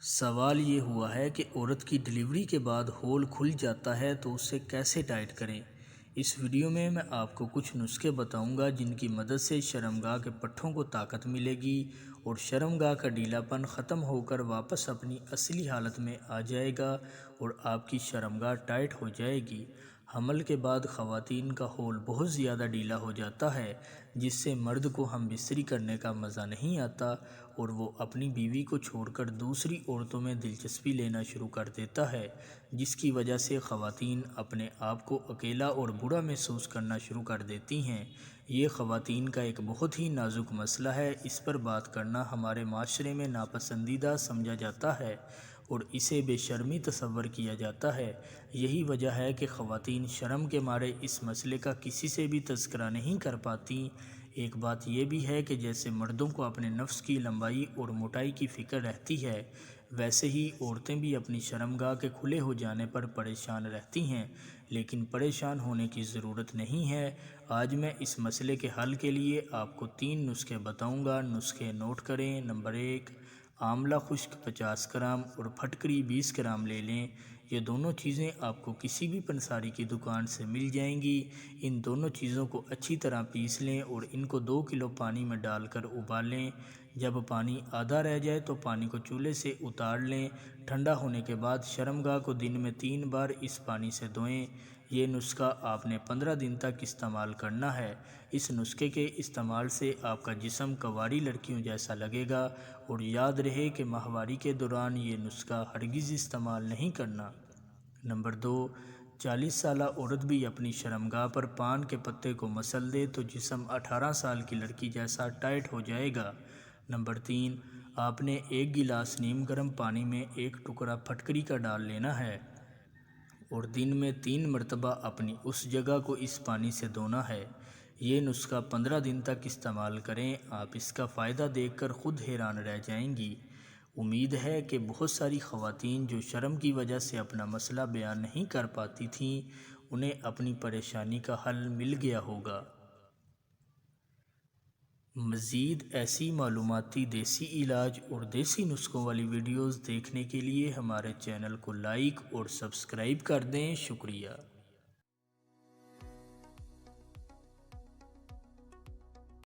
سوال یہ ہوا ہے کہ عورت کی ڈلیوری کے بعد ہول کھل جاتا ہے تو اسے کیسے ٹائٹ کریں۔ اس ویڈیو میں آپ کو کچھ نسخے بتاؤں گا جن کی مدد سے شرمگاہ کے پٹھوں کو طاقت ملے گی اور شرمگاہ کا ڈھیلا پن ختم ہو کر واپس اپنی اصلی حالت میں آ جائے گا اور آپ کی شرمگاہ ٹائٹ ہو جائے گی۔ حمل کے بعد خواتین کا ہول بہت زیادہ ڈھیلا ہو جاتا ہے جس سے مرد کو ہم بستری کرنے کا مزہ نہیں آتا اور وہ اپنی بیوی کو چھوڑ کر دوسری عورتوں میں دلچسپی لینا شروع کر دیتا ہے، جس کی وجہ سے خواتین اپنے آپ کو اکیلا اور برا محسوس کرنا شروع کر دیتی ہیں۔ یہ خواتین کا ایک بہت ہی نازک مسئلہ ہے، اس پر بات کرنا ہمارے معاشرے میں ناپسندیدہ سمجھا جاتا ہے اور اسے بے شرمی تصور کیا جاتا ہے۔ یہی وجہ ہے کہ خواتین شرم کے مارے اس مسئلے کا کسی سے بھی تذکرہ نہیں کر پاتیں۔ ایک بات یہ بھی ہے کہ جیسے مردوں کو اپنے نفس کی لمبائی اور موٹائی کی فکر رہتی ہے، ویسے ہی عورتیں بھی اپنی شرمگاہ کے کھلے ہو جانے پر پریشان رہتی ہیں، لیکن پریشان ہونے کی ضرورت نہیں ہے۔ آج میں اس مسئلے کے حل کے لیے آپ کو 3 نسخے بتاؤں گا۔ نسخے نوٹ کریں۔ نمبر 1، آملہ خشک 50 گرام اور پھٹکری 20 گرام لے لیں۔ یہ دونوں چیزیں آپ کو کسی بھی پنساری کی دکان سے مل جائیں گی۔ ان دونوں چیزوں کو اچھی طرح پیس لیں اور ان کو 2 کلو پانی میں ڈال کر ابالیں۔ جب پانی آدھا رہ جائے تو پانی کو چولہے سے اتار لیں۔ ٹھنڈا ہونے کے بعد شرمگاہ کو دن میں 3 بار اس پانی سے دھوئیں۔ یہ نسخہ آپ نے 15 دن تک استعمال کرنا ہے۔ اس نسخے کے استعمال سے آپ کا جسم کنواری لڑکیوں جیسا لگے گا، اور یاد رہے کہ ماہواری کے دوران یہ نسخہ ہرگز استعمال نہیں کرنا۔ نمبر 2، 40 سالہ عورت بھی اپنی شرمگاہ پر پان کے پتے کو مسل دے تو جسم 18 سال کی لڑکی جیسا ٹائٹ ہو جائے گا۔ نمبر 3، آپ نے 1 گلاس نیم گرم پانی میں 1 ٹکڑا پھٹکری کا ڈال لینا ہے اور دن میں 3 مرتبہ اپنی اس جگہ کو اس پانی سے دھونا ہے۔ یہ نسخہ 15 دن تک استعمال کریں، آپ اس کا فائدہ دیکھ کر خود حیران رہ جائیں گی۔ امید ہے کہ بہت ساری خواتین جو شرم کی وجہ سے اپنا مسئلہ بیان نہیں کر پاتی تھیں، انہیں اپنی پریشانی کا حل مل گیا ہوگا۔ مزید ایسی معلوماتی دیسی علاج اور دیسی نسخوں والی ویڈیوز دیکھنے کے لیے ہمارے چینل کو لائک اور سبسکرائب کر دیں۔ شکریہ۔